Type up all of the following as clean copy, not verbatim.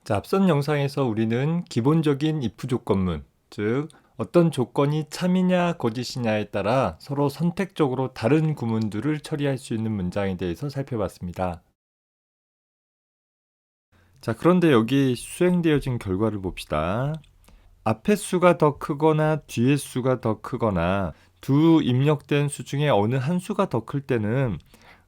자, 앞선 영상에서 우리는 기본적인 if 조건문, 즉 어떤 조건이 참이냐 거짓이냐에 따라 서로 선택적으로 다른 구문들을 처리할 수 있는 문장에 대해서 살펴봤습니다. 자, 그런데 여기 수행되어진 결과를 봅시다. 앞의 수가 더 크거나 뒤의 수가 더 크거나 두 입력된 수 중에 어느 한 수가 더 클 때는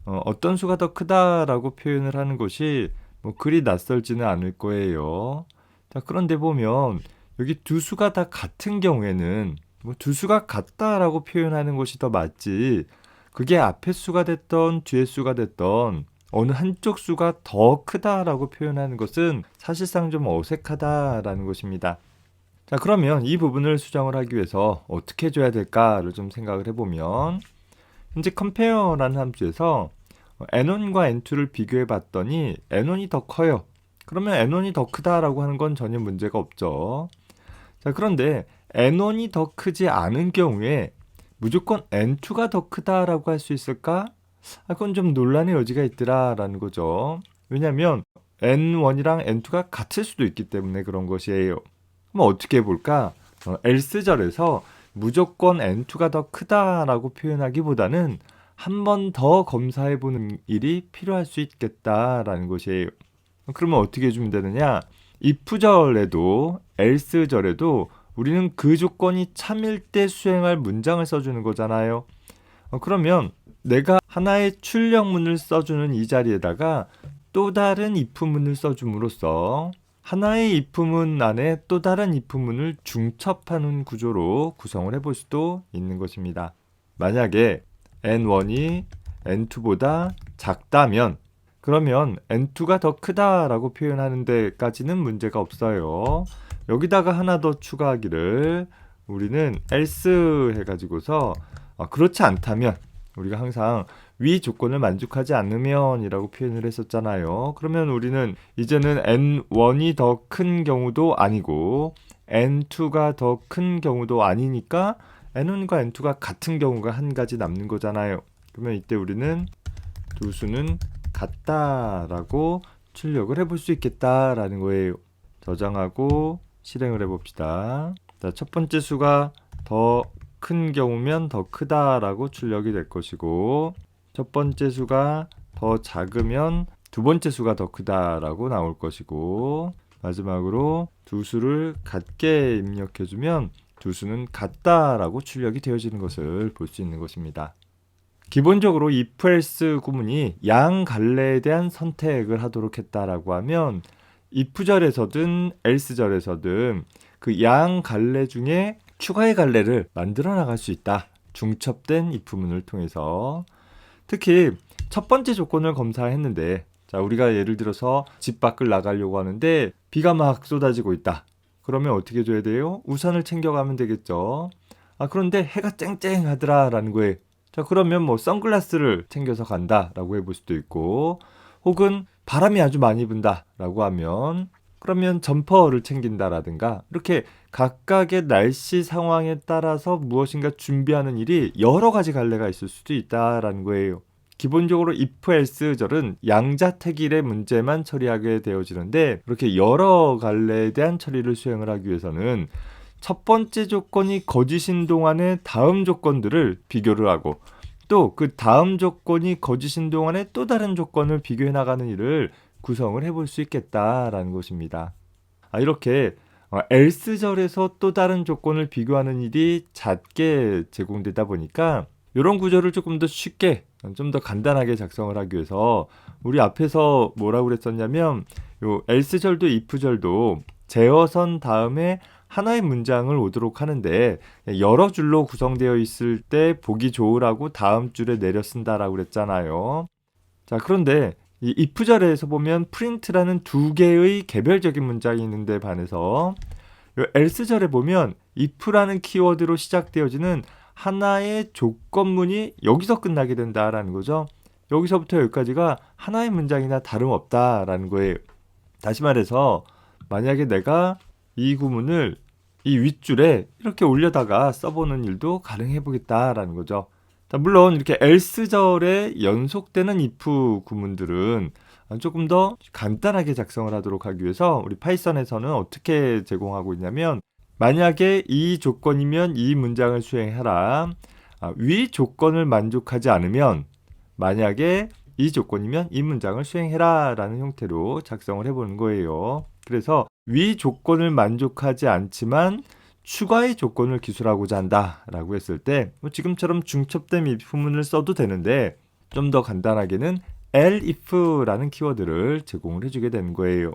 어떤 수가 더 크다라고 표현을 하는 것이 그리 낯설지는 않을 거예요. 자, 그런데 보면 여기 두 수가 다 같은 경우에는 두 수가 같다라고 표현하는 것이 더 맞지. 그게 앞의 수가 됐던 뒤의 수가 됐던 어느 한쪽 수가 더 크다라고 표현하는 것은 사실상 좀 어색하다라는 것입니다. 자, 그러면 이 부분을 수정을 하기 위해서 어떻게 해줘야 될까를 좀 생각을 해보면 현재 compare라는 함수에서 n1과 n2를 비교해 봤더니 n1이 더 커요. 그러면 n1이 더 크다라고 하는 건 전혀 문제가 없죠. 자, 그런데 n1이 더 크지 않은 경우에 무조건 n2가 더 크다라고 할 수 있을까? 그건 좀 논란의 여지가 있더라라는 거죠. 왜냐하면 n1이랑 n2가 같을 수도 있기 때문에 그런 것이에요. 그럼 어떻게 해볼까? else절에서 무조건 n2가 더 크다라고 표현하기보다는 한 번 더 검사해보는 일이 필요할 수 있겠다라는 것이에요. 그러면 어떻게 해주면 되느냐? if절에도 else절에도 우리는 그 조건이 참일 때 수행할 문장을 써주는 거잖아요. 그러면 내가 하나의 출력문을 써주는 이 자리에다가 또 다른 if문을 써줌으로써 하나의 if문 안에 또 다른 if문을 중첩하는 구조로 구성을 해볼 수도 있는 것입니다. 만약에 n1이 n2보다 작다면 그러면 n2가 더 크다라고 표현하는 데까지는 문제가 없어요. 여기다가 하나 더 추가하기를 우리는 else 해가지고서 그렇지 않다면 우리가 항상 위 조건을 만족하지 않으면 이라고 표현을 했었잖아요. 그러면 우리는 이제는 n1이 더 큰 경우도 아니고 n2가 더 큰 경우도 아니니까 n1과 n2가 같은 경우가 한 가지 남는 거잖아요. 그러면 이때 우리는 두 수는 같다라고 출력을 해볼 수 있겠다라는 거예요. 저장하고 실행을 해봅시다. 자, 첫 번째 수가 더 큰 경우면 더 크다라고 출력이 될 것이고 첫 번째 수가 더 작으면 두 번째 수가 더 크다라고 나올 것이고 마지막으로 두 수를 같게 입력해주면 두 수는 같다라고 출력이 되어지는 것을 볼 수 있는 것입니다. 기본적으로 if else 구문이 양 갈래에 대한 선택을 하도록 했다라고 하면 if절에서든 else절에서든 그 양 갈래 중에 추가의 갈래를 만들어 나갈 수 있다. 중첩된 if문을 통해서 특히 첫 번째 조건을 검사했는데 자, 우리가 예를 들어서 집 밖을 나가려고 하는데 비가 막 쏟아지고 있다. 그러면 어떻게 해줘야 돼요? 우산을 챙겨가면 되겠죠. 그런데 해가 쨍쨍하더라 라는 거에 자, 그러면 선글라스를 챙겨서 간다라고 해볼 수도 있고 혹은 바람이 아주 많이 분다라고 하면 그러면 점퍼를 챙긴다라든가 이렇게 각각의 날씨 상황에 따라서 무엇인가 준비하는 일이 여러 가지 갈래가 있을 수도 있다라는 거예요. 기본적으로 if else절은 양자택일의 문제만 처리하게 되어지는데 이렇게 여러 갈래에 대한 처리를 수행을 하기 위해서는 첫 번째 조건이 거짓인 동안에 다음 조건들을 비교를 하고 또 그 다음 조건이 거짓인 동안에 또 다른 조건을 비교해 나가는 일을 구성을 해볼 수 있겠다라는 것입니다. 이렇게 else절에서 또 다른 조건을 비교하는 일이 잦게 제공되다 보니까 이런 구조를 조금 더 쉽게 좀 더 간단하게 작성을 하기 위해서 우리 앞에서 뭐라고 그랬었냐면 요 else절도 if절도 제어선 다음에 하나의 문장을 오도록 하는데 여러 줄로 구성되어 있을 때 보기 좋으라고 다음 줄에 내려 쓴다라고 그랬잖아요. 자, 그런데 이 if절에서 보면 print라는 두 개의 개별적인 문장이 있는데 반해서 이 else절에 보면 if라는 키워드로 시작되어지는 하나의 조건문이 여기서 끝나게 된다라는 거죠. 여기서부터 여기까지가 하나의 문장이나 다름없다라는 거예요. 다시 말해서 만약에 내가 이 구문을 이 윗줄에 이렇게 올려다가 써보는 일도 가능해 보겠다라는 거죠. 자, 물론 이렇게 else절에 연속되는 if 구문들은 조금 더 간단하게 작성을 하도록 하기 위해서 우리 파이썬에서는 어떻게 제공하고 있냐면, 만약에 이 조건이면 이 문장을 수행해라. 위 조건을 만족하지 않으면, 만약에 이 조건이면 이 문장을 수행해라 라는 형태로 작성을 해보는 거예요. 그래서 위 조건을 만족하지 않지만 추가의 조건을 기술하고자 한다 라고 했을 때 지금처럼 중첩된 if문을 써도 되는데, 좀 더 간단하게는 elif라는 키워드를 제공을 해주게 되는 거예요.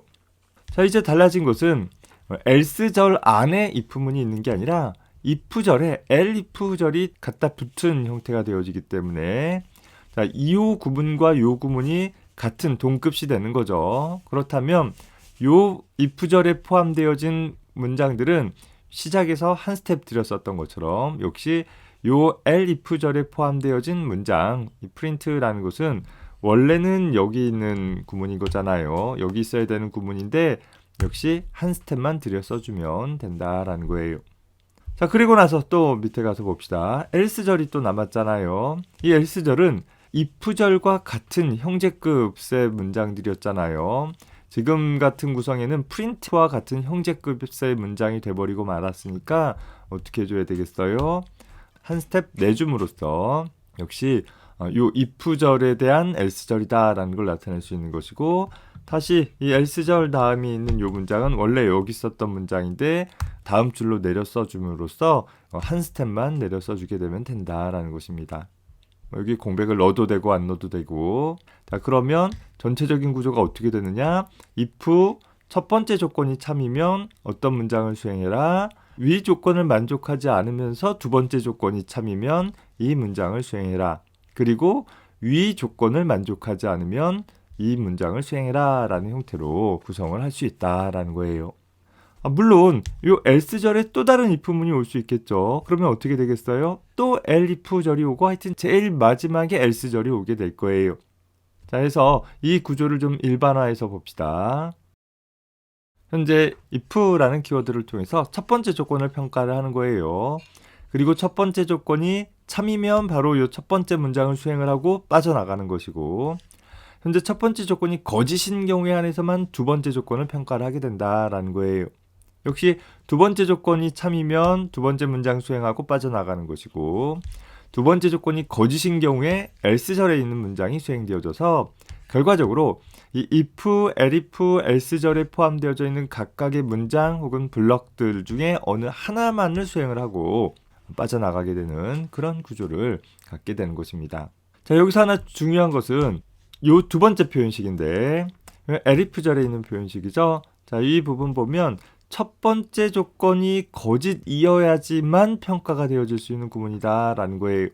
자, 이제 달라진 것은 else절 안에 if문이 있는 게 아니라 if절에 elif절이 갖다 붙은 형태가 되어지기 때문에, 자, 이요 구문과 요 구문이 같은 동급시 되는 거죠. 그렇다면 요 if절에 포함되어진 문장들은 시작에서 한 스텝 들였었던 것처럼 역시 요 elif절에 포함되어진 문장, 이 print라는 것은 원래는 여기 있는 구문인 거잖아요. 여기 있어야 되는 구문인데 역시 한 스텝만 들여 써주면 된다라는 거예요. 자, 그리고 나서 또 밑에 가서 봅시다. else절이 또 남았잖아요. 이 else절은 if절과 같은 형제급의 문장들이었잖아요. 지금 같은 구성에는 print와 같은 형제급의 문장이 돼버리고 말았으니까 어떻게 해줘야 되겠어요? 한 스텝 내줌으로써 역시 요 if절에 대한 else절이다 라는 걸 나타낼 수 있는 것이고, 다시 이 else절 다음에 있는 요 문장은 원래 여기 있었던 문장인데 다음 줄로 내려 써줌으로써 한 스텝만 내려 써주게 되면 된다라는 것입니다. 여기 공백을 넣어도 되고 안 넣어도 되고. 자, 그러면 전체적인 구조가 어떻게 되느냐? if 첫 번째 조건이 참이면 어떤 문장을 수행해라. 위 조건을 만족하지 않으면서 두 번째 조건이 참이면 이 문장을 수행해라. 그리고 위 조건을 만족하지 않으면 이 문장을 수행해라 라는 형태로 구성을 할 수 있다라는 거예요. 물론 요 else절에 또 다른 if문이 올 수 있겠죠. 그러면 어떻게 되겠어요? 또 elif절이 오고 하여튼 제일 마지막에 else절이 오게 될 거예요. 자, 해서 이 구조를 좀 일반화해서 봅시다. 현재 if라는 키워드를 통해서 첫 번째 조건을 평가를 하는 거예요. 그리고 첫 번째 조건이 참이면 바로 이 첫 번째 문장을 수행을 하고 빠져나가는 것이고, 현재 첫 번째 조건이 거짓인 경우에 한해서만 두 번째 조건을 평가를 하게 된다라는 거예요. 역시 두 번째 조건이 참이면 두 번째 문장 수행하고 빠져나가는 것이고, 두 번째 조건이 거짓인 경우에 else절에 있는 문장이 수행되어져서 결과적으로 이 if, elif, else절에 포함되어져 있는 각각의 문장 혹은 블럭들 중에 어느 하나만을 수행을 하고 빠져나가게 되는 그런 구조를 갖게 되는 것입니다. 자, 여기서 하나 중요한 것은 요 두 번째 표현식인데 elif절에 있는 표현식이죠. 자, 이 부분 보면 첫 번째 조건이 거짓이어야지만 평가가 되어질 수 있는 구문이다 라는 거예요.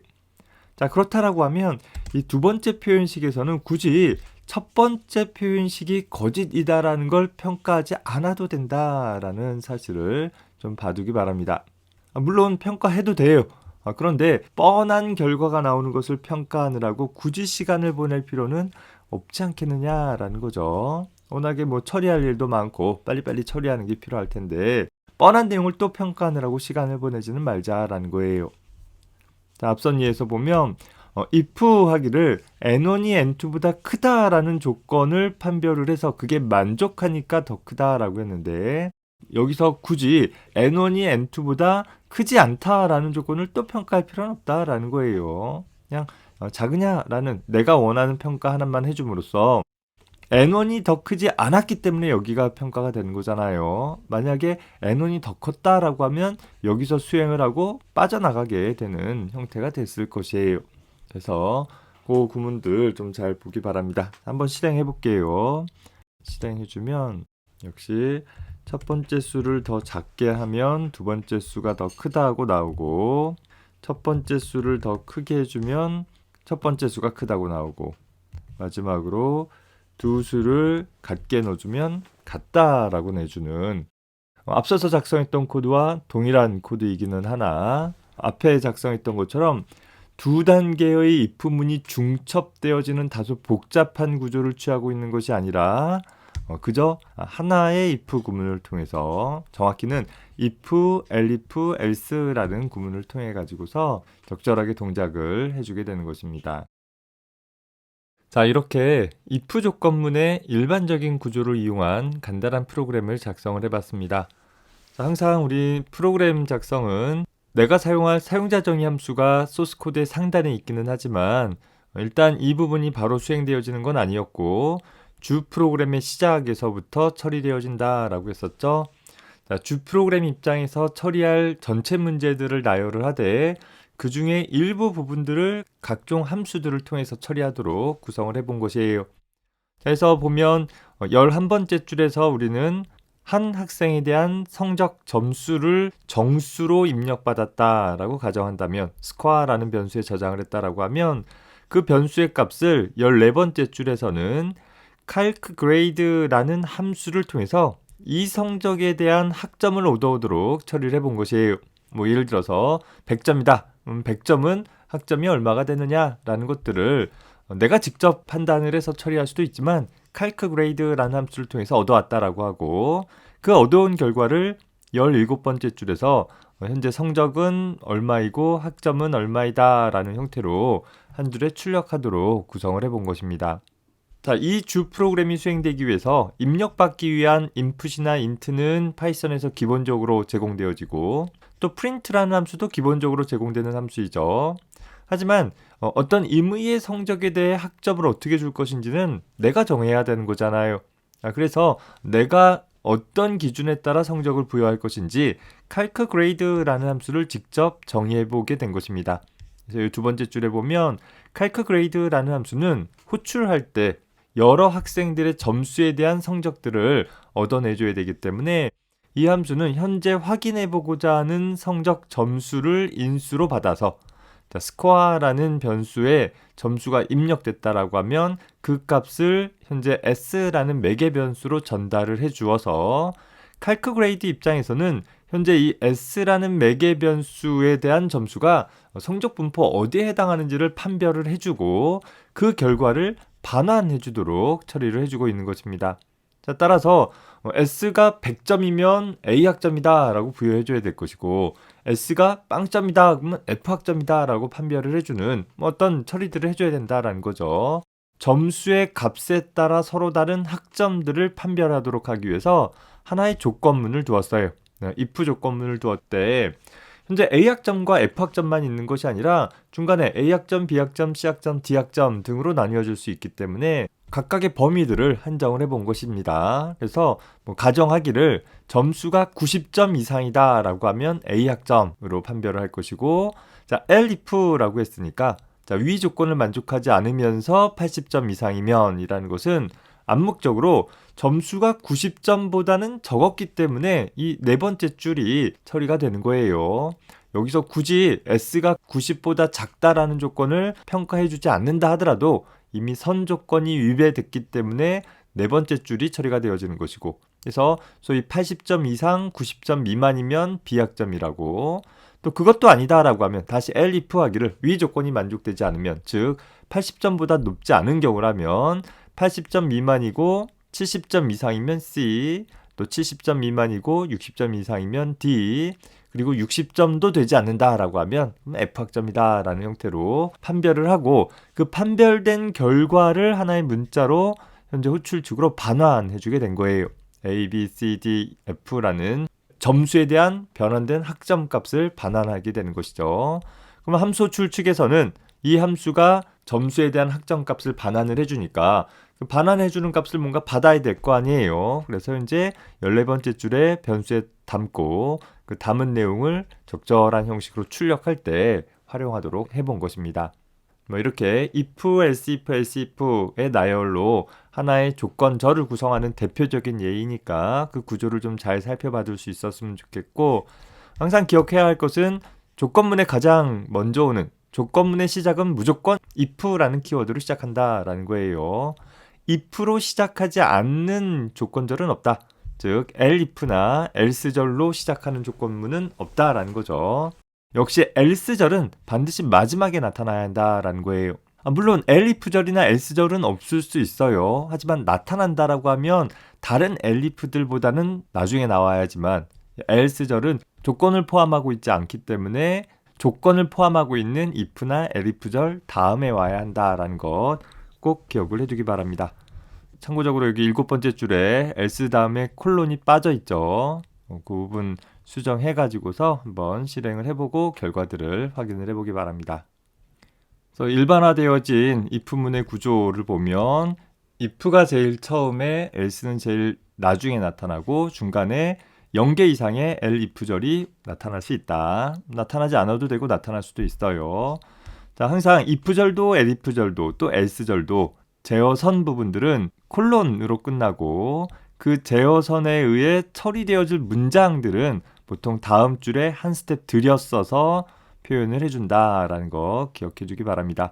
자, 그렇다라고 하면 이 두 번째 표현식에서는 굳이 첫 번째 표현식이 거짓이다라는 걸 평가하지 않아도 된다라는 사실을 좀 봐두기 바랍니다. 물론 평가해도 돼요. 그런데 뻔한 결과가 나오는 것을 평가하느라고 굳이 시간을 보낼 필요는 없지 않겠느냐라는 거죠. 워낙에 뭐 처리할 일도 많고 빨리빨리 처리하는 게 필요할 텐데 뻔한 내용을 또 평가하느라고 시간을 보내지는 말자라는 거예요. 자, 앞선 예에서 보면 if 하기를 n1이 n2보다 크다라는 조건을 판별을 해서 그게 만족하니까 더 크다라고 했는데, 여기서 굳이 n1이 n2보다 크지 않다라는 조건을 또 평가할 필요는 없다라는 거예요. 그냥 작으냐라는 내가 원하는 평가 하나만 해줌으로써 n1이 더 크지 않았기 때문에 여기가 평가가 되는 거잖아요. 만약에 n1이 더 컸다라고 하면 여기서 수행을 하고 빠져나가게 되는 형태가 됐을 것이에요. 그래서 그 구문들 좀 잘 보기 바랍니다. 한번 실행해 볼게요. 실행해주면 역시 첫 번째 수를 더 작게 하면 두 번째 수가 더 크다고 나오고, 첫 번째 수를 더 크게 해주면 첫 번째 수가 크다고 나오고, 마지막으로 두 수를 같게 넣어주면 같다라고 내주는, 앞서서 작성했던 코드와 동일한 코드이기는 하나 앞에 작성했던 것처럼 두 단계의 if문이 중첩되어지는 다소 복잡한 구조를 취하고 있는 것이 아니라 그저 하나의 if 구문을 통해서, 정확히는 if, elif, else라는 구문을 통해 가지고서 적절하게 동작을 해주게 되는 것입니다. 자, 이렇게 if 조건문의 일반적인 구조를 이용한 간단한 프로그램을 작성을 해봤습니다. 자, 항상 우리 프로그램 작성은 내가 사용할 사용자 정의 함수가 소스 코드의 상단에 있기는 하지만 일단 이 부분이 바로 수행되어지는 건 아니었고 주 프로그램의 시작에서부터 처리되어진다 라고 했었죠. 자, 주 프로그램 입장에서 처리할 전체 문제들을 나열을 하되 그 중에 일부 부분들을 각종 함수들을 통해서 처리하도록 구성을 해본 것이에요. 그래서 보면 11번째 줄에서 우리는 한 학생에 대한 성적 점수를 정수로 입력받았다라고 가정한다면 스코어라는 변수에 저장을 했다라고 하면 그 변수의 값을 14번째 줄에서는 calcgrade라는 함수를 통해서 이 성적에 대한 학점을 얻어오도록 처리를 해본 것이에요. 뭐 예를 들어서 100점이다. 100점은 학점이 얼마가 되느냐라는 것들을 내가 직접 판단을 해서 처리할 수도 있지만 calcgrade라는 함수를 통해서 얻어왔다라고 하고 그 얻어온 결과를 17번째 줄에서 현재 성적은 얼마이고 학점은 얼마이다 라는 형태로 한 줄에 출력하도록 구성을 해본 것입니다. 자, 이 주 프로그램이 수행되기 위해서 입력받기 위한 input이나 int는 파이썬에서 기본적으로 제공되어지고 또 print라는 함수도 기본적으로 제공되는 함수이죠. 하지만 어떤 임의의 성적에 대해 학점을 어떻게 줄 것인지는 내가 정해야 되는 거잖아요. 그래서 내가 어떤 기준에 따라 성적을 부여할 것인지 calcgrade라는 함수를 직접 정의해 보게 된 것입니다. 그래서 이 두 번째 줄에 보면 calcgrade라는 함수는 호출할 때 여러 학생들의 점수에 대한 성적들을 얻어내줘야 되기 때문에 이 함수는 현재 확인해 보고자 하는 성적 점수를 인수로 받아서 스코어라는 변수에 점수가 입력됐다라고 하면 그 값을 현재 s라는 매개 변수로 전달을 해 주어서 calcgrade 입장에서는 현재 이 s라는 매개 변수에 대한 점수가 성적 분포 어디에 해당하는지를 판별을 해주고 그 결과를 반환해 주도록 처리를 해주고 있는 것입니다. 자, 따라서 S가 100점이면 A 학점이다 라고 부여해 줘야 될 것이고 S가 빵점이다 그러면 F 학점이다 라고 판별을 해주는 어떤 처리들을 해줘야 된다라는 거죠. 점수의 값에 따라 서로 다른 학점들을 판별하도록 하기 위해서 하나의 조건문을 두었어요. if 조건문을 두었대. 현재 A학점과 F학점만 있는 것이 아니라 중간에 A학점, B학점, C학점, D학점 등으로 나뉘어질 수 있기 때문에 각각의 범위들을 한정을 해본 것입니다. 그래서 가정하기를 점수가 90점 이상이다 라고 하면 A학점으로 판별을 할 것이고 자, elif라고 했으니까 자, 위 조건을 만족하지 않으면서 80점 이상이면 이라는 것은 암묵적으로 점수가 90점보다는 적었기 때문에 이 네 번째 줄이 처리가 되는 거예요. 여기서 굳이 S가 90보다 작다라는 조건을 평가해주지 않는다 하더라도 이미 선 조건이 위배됐기 때문에 네 번째 줄이 처리가 되어지는 것이고 그래서 소위 80점 이상 90점 미만이면 B학점이라고 또 그것도 아니다라고 하면 다시 elif 하기를 위 조건이 만족되지 않으면 즉 80점보다 높지 않은 경우라면 80점 미만이고 70점 이상이면 C, 또 70점 미만이고 60점 이상이면 D, 그리고 60점도 되지 않는다라고 하면 F학점이다 라는 형태로 판별을 하고 그 판별된 결과를 하나의 문자로 현재 호출축으로 반환해 주게 된 거예요. A, B, C, D, F라는 점수에 대한 변환된 학점 값을 반환하게 되는 것이죠. 그럼 함수 호출축에서는 이 함수가 점수에 대한 학점 값을 반환을 해주니까 그 반환해주는 값을 뭔가 받아야 될 거 아니에요. 그래서 이제 14번째 줄에 변수에 담고 그 담은 내용을 적절한 형식으로 출력할 때 활용하도록 해본 것입니다. 이렇게 if, else if의 나열로 하나의 조건절을 구성하는 대표적인 예이니까 그 구조를 좀 잘 살펴봐 줄 수 있었으면 좋겠고 항상 기억해야 할 것은 조건문에 가장 먼저 오는 조건문의 시작은 무조건 if라는 키워드로 시작한다라는 거예요. if로 시작하지 않는 조건절은 없다. 즉 elif나 else절로 시작하는 조건문은 없다라는 거죠. 역시 else절은 반드시 마지막에 나타나야 한다라는 거예요. 물론 elif절이나 else절은 없을 수 있어요. 하지만 나타난다라고 하면 다른 elif들보다는 나중에 나와야지만 else절은 조건을 포함하고 있지 않기 때문에 조건을 포함하고 있는 if나 elif절 다음에 와야 한다라는 것 꼭 기억을 해두기 바랍니다. 참고적으로 여기 7번째 줄에 else 다음에 콜론이 빠져 있죠. 그 부분 수정해 가지고서 한번 실행을 해보고 결과들을 확인을 해보기 바랍니다. 그래서 일반화되어진 if문의 구조를 보면 if가 제일 처음에 else는 제일 나중에 나타나고 중간에 0개 이상의 elif절이 나타날 수 있다. 나타나지 않아도 되고 나타날 수도 있어요. 자, 항상 if절도 elif절도 또 else절도 제어선 부분들은 콜론으로 끝나고 그 제어선에 의해 처리되어질 문장들은 보통 다음 줄에 한 스텝 들여써서 표현을 해준다라는 거 기억해 주기 바랍니다.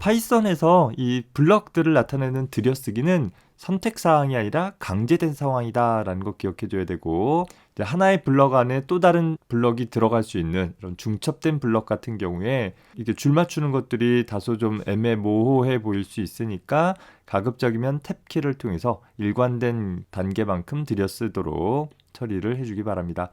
파이썬에서 이 블럭들을 나타내는 들여쓰기는 선택사항이 아니라 강제된 상황이다라는 거 기억해 줘야 되고, 이제 하나의 블럭 안에 또 다른 블럭이 들어갈 수 있는 이런 중첩된 블럭 같은 경우에 이게 줄 맞추는 것들이 다소 좀 애매모호해 보일 수 있으니까 가급적이면 탭키를 통해서 일관된 단계만큼 들여쓰도록 처리를 해주기 바랍니다.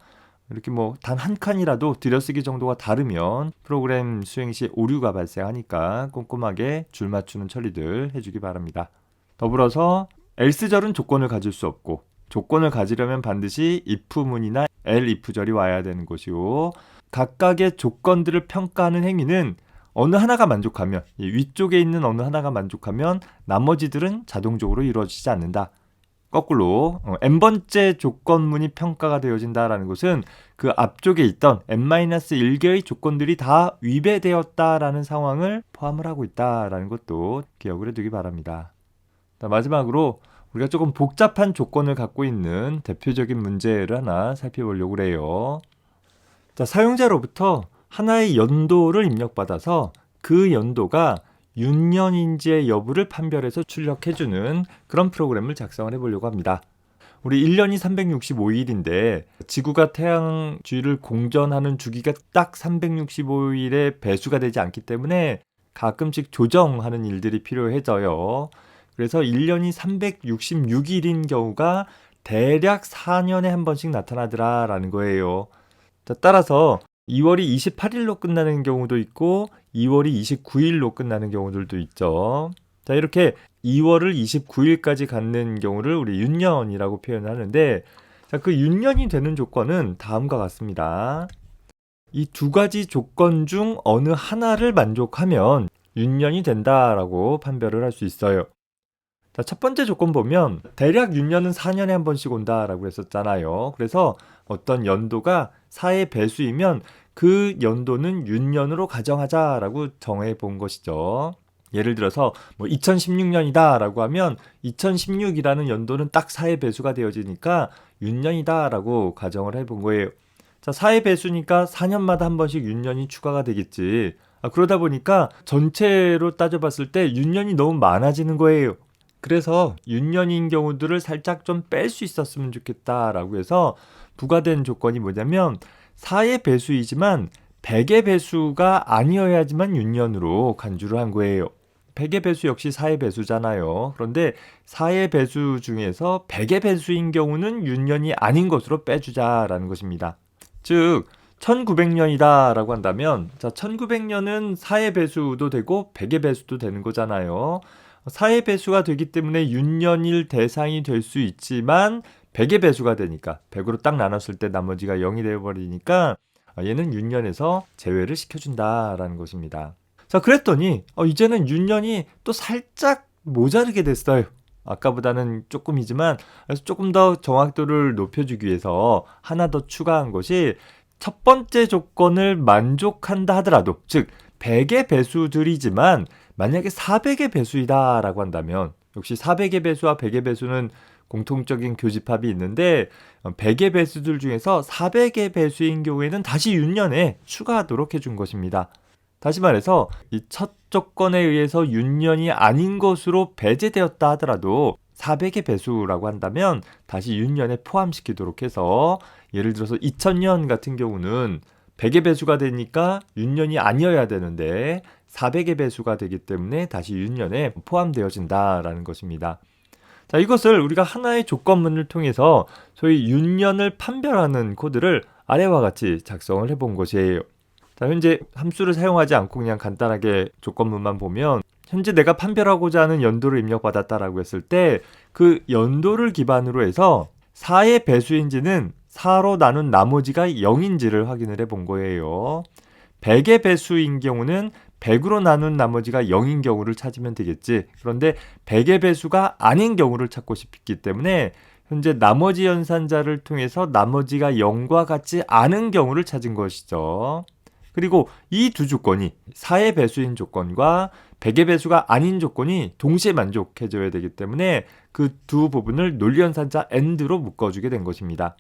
이렇게 뭐 단 한 칸이라도 들여쓰기 정도가 다르면 프로그램 수행 시 오류가 발생하니까 꼼꼼하게 줄 맞추는 처리들 해주기 바랍니다. 더불어서 else절은 조건을 가질 수 없고 조건을 가지려면 반드시 if문이나 elif절이 와야 되는 것이고, 각각의 조건들을 평가하는 행위는 어느 하나가 만족하면, 이 위쪽에 있는 어느 하나가 만족하면 나머지들은 자동적으로 이루어지지 않는다. 거꾸로 n번째 조건문이 평가가 되어진다라는 것은 그 앞쪽에 있던 n-1개의 조건들이 다 위배되었다라는 상황을 포함을 하고 있다라는 것도 기억을 해두기 바랍니다. 자, 마지막으로 우리가 조금 복잡한 조건을 갖고 있는 대표적인 문제를 하나 살펴보려고 해요. 자, 사용자로부터 하나의 연도를 입력받아서 그 연도가 윤년인지의 여부를 판별해서 출력해주는 그런 프로그램을 작성을 해보려고 합니다. 우리 1년이 365일인데 지구가 태양 주위를 공전하는 주기가 딱 365일의 배수가 되지 않기 때문에 가끔씩 조정하는 일들이 필요해져요. 그래서 1년이 366일인 경우가 대략 4년에 한 번씩 나타나더라라는 거예요. 자, 따라서 2월이 28일로 끝나는 경우도 있고 2월이 29일로 끝나는 경우들도 있죠. 자, 이렇게 2월을 29일까지 갖는 경우를 우리 윤년이라고 표현하는데, 자, 그 윤년이 되는 조건은 다음과 같습니다. 이 두 가지 조건 중 어느 하나를 만족하면 윤년이 된다라고 판별을 할 수 있어요. 자, 첫 번째 조건 보면 대략 윤년은 4년에 한 번씩 온다라고 했었잖아요. 그래서 어떤 연도가 4의 배수이면 그 연도는 윤년으로 가정하자라고 정해 본 것이죠. 예를 들어서 뭐 2016년이다라고 하면 2016이라는 연도는 딱 4의 배수가 되어지니까 윤년이다라고 가정을 해본 거예요. 자, 4의 배수니까 4년마다 한 번씩 윤년이 추가가 되겠지. 그러다 보니까 전체로 따져봤을 때 윤년이 너무 많아지는 거예요. 그래서 윤년인 경우들을 살짝 좀 뺄 수 있었으면 좋겠다라고 해서 부과된 조건이 뭐냐면 4의 배수이지만 100의 배수가 아니어야지만 윤년으로 간주를 한 거예요. 100의 배수 역시 4의 배수잖아요. 그런데 4의 배수 중에서 100의 배수인 경우는 윤년이 아닌 것으로 빼주자라는 것입니다. 즉 1900년이다 라고 한다면, 자, 1900년은 4의 배수도 되고 100의 배수도 되는 거잖아요. 4의 배수가 되기 때문에 윤년일 대상이 될 수 있지만 100의 배수가 되니까 100으로 딱 나눴을 때 나머지가 0이 되어버리니까 얘는 윤년에서 제외를 시켜준다라는 것입니다. 자, 그랬더니 이제는 윤년이 또 살짝 모자르게 됐어요. 아까보다는 조금이지만, 그래서 조금 더 정확도를 높여주기 위해서 하나 더 추가한 것이, 첫 번째 조건을 만족한다 하더라도, 즉 100의 배수들이지만 만약에 400의 배수이다 라고 한다면, 역시 400의 배수와 100의 배수는 공통적인 교집합이 있는데 100의 배수들 중에서 400의 배수인 경우에는 다시 윤년에 추가하도록 해준 것입니다. 다시 말해서 이 첫 조건에 의해서 윤년이 아닌 것으로 배제되었다 하더라도 400의 배수라고 한다면 다시 윤년에 포함시키도록 해서, 예를 들어서 2000년 같은 경우는 100의 배수가 되니까 윤년이 아니어야 되는데 400의 배수가 되기 때문에 다시 윤년에 포함되어진다라는 것입니다. 자, 이것을 우리가 하나의 조건문을 통해서 소위 윤년을 판별하는 코드를 아래와 같이 작성을 해본 것이에요. 자, 현재 함수를 사용하지 않고 그냥 간단하게 조건문만 보면 현재 내가 판별하고자 하는 연도를 입력받았다라고 했을 때 그 연도를 기반으로 해서 4의 배수인지는 4로 나눈 나머지가 0인지를 확인을 해본 거예요. 100의 배수인 경우는 100으로 나눈 나머지가 0인 경우를 찾으면 되겠지. 그런데 100의 배수가 아닌 경우를 찾고 싶기 때문에 현재 나머지 연산자를 통해서 나머지가 0과 같지 않은 경우를 찾은 것이죠. 그리고 이 두 조건이 4의 배수인 조건과 100의 배수가 아닌 조건이 동시에 만족해줘야 되기 때문에 그 두 부분을 논리연산자 AND로 묶어주게 된 것입니다.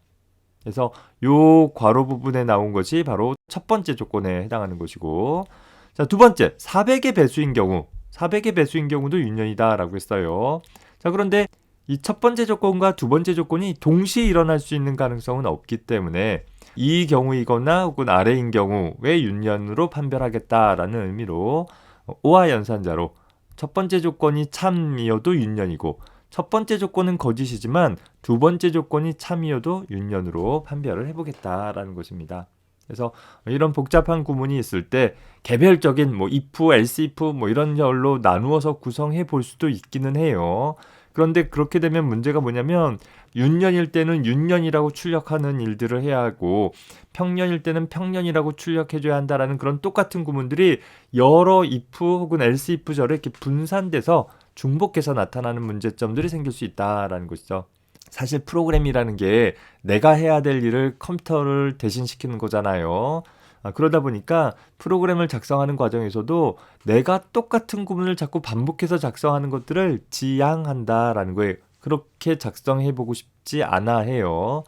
그래서 요 괄호 부분에 나온 것이 바로 첫 번째 조건에 해당하는 것이고, 자, 두 번째 400의 배수인 경우, 400의 배수인 경우도 윤년이다라고 했어요. 자, 그런데 이 첫 번째 조건과 두 번째 조건이 동시에 일어날 수 있는 가능성은 없기 때문에 이 경우이거나 혹은 아래인 경우에 윤년으로 판별하겠다라는 의미로 오화 연산자로 첫 번째 조건이 참이어도 윤년이고 첫 번째 조건은 거짓이지만 두 번째 조건이 참이어도 윤년으로 판별을 해보겠다라는 것입니다. 그래서 이런 복잡한 구문이 있을 때 개별적인 if, else if 이런 걸로 나누어서 구성해 볼 수도 있기는 해요. 그런데 그렇게 되면 문제가 뭐냐면 윤년일 때는 윤년이라고 출력하는 일들을 해야 하고 평년일 때는 평년이라고 출력해줘야 한다라는 그런 똑같은 구문들이 여러 if 혹은 else if절에 이렇게 분산돼서 중복해서 나타나는 문제점들이 생길 수 있다라는 것이죠. 사실 프로그램이라는 게 내가 해야 될 일을 컴퓨터를 대신시키는 거잖아요. 그러다 보니까 프로그램을 작성하는 과정에서도 내가 똑같은 구문을 자꾸 반복해서 작성하는 것들을 지양한다라는 거예요. 그렇게 작성해보고 싶지 않아 해요.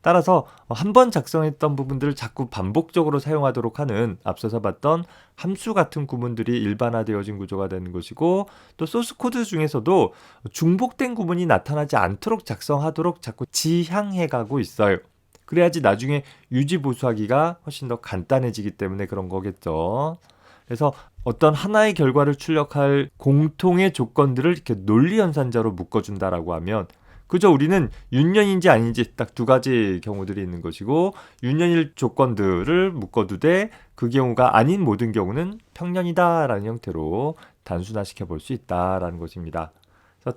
따라서 한 번 작성했던 부분들을 자꾸 반복적으로 사용하도록 하는 앞서서 봤던 함수 같은 구문들이 일반화되어진 구조가 되는 것이고, 또 소스 코드 중에서도 중복된 구문이 나타나지 않도록 작성하도록 자꾸 지향해가고 있어요. 그래야지 나중에 유지 보수하기가 훨씬 더 간단해지기 때문에 그런 거겠죠. 그래서 어떤 하나의 결과를 출력할 공통의 조건들을 이렇게 논리연산자로 묶어준다라고 하면 그저 우리는 윤년인지 아닌지 딱 두 가지 경우들이 있는 것이고, 윤년일 조건들을 묶어두되 그 경우가 아닌 모든 경우는 평년이다라는 형태로 단순화시켜 볼 수 있다라는 것입니다.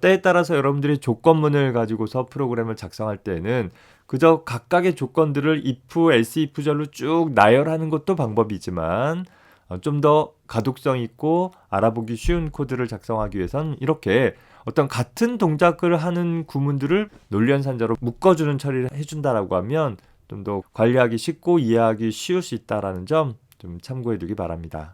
때에 따라서 여러분들이 조건문을 가지고서 프로그램을 작성할 때에는 그저 각각의 조건들을 if, else if절로 쭉 나열하는 것도 방법이지만 좀 더 가독성 있고 알아보기 쉬운 코드를 작성하기 위해선 이렇게 어떤 같은 동작을 하는 구문들을 논리연산자로 묶어주는 처리를 해준다라고 하면 좀 더 관리하기 쉽고 이해하기 쉬울 수 있다라는 점 좀 참고해 두기 바랍니다.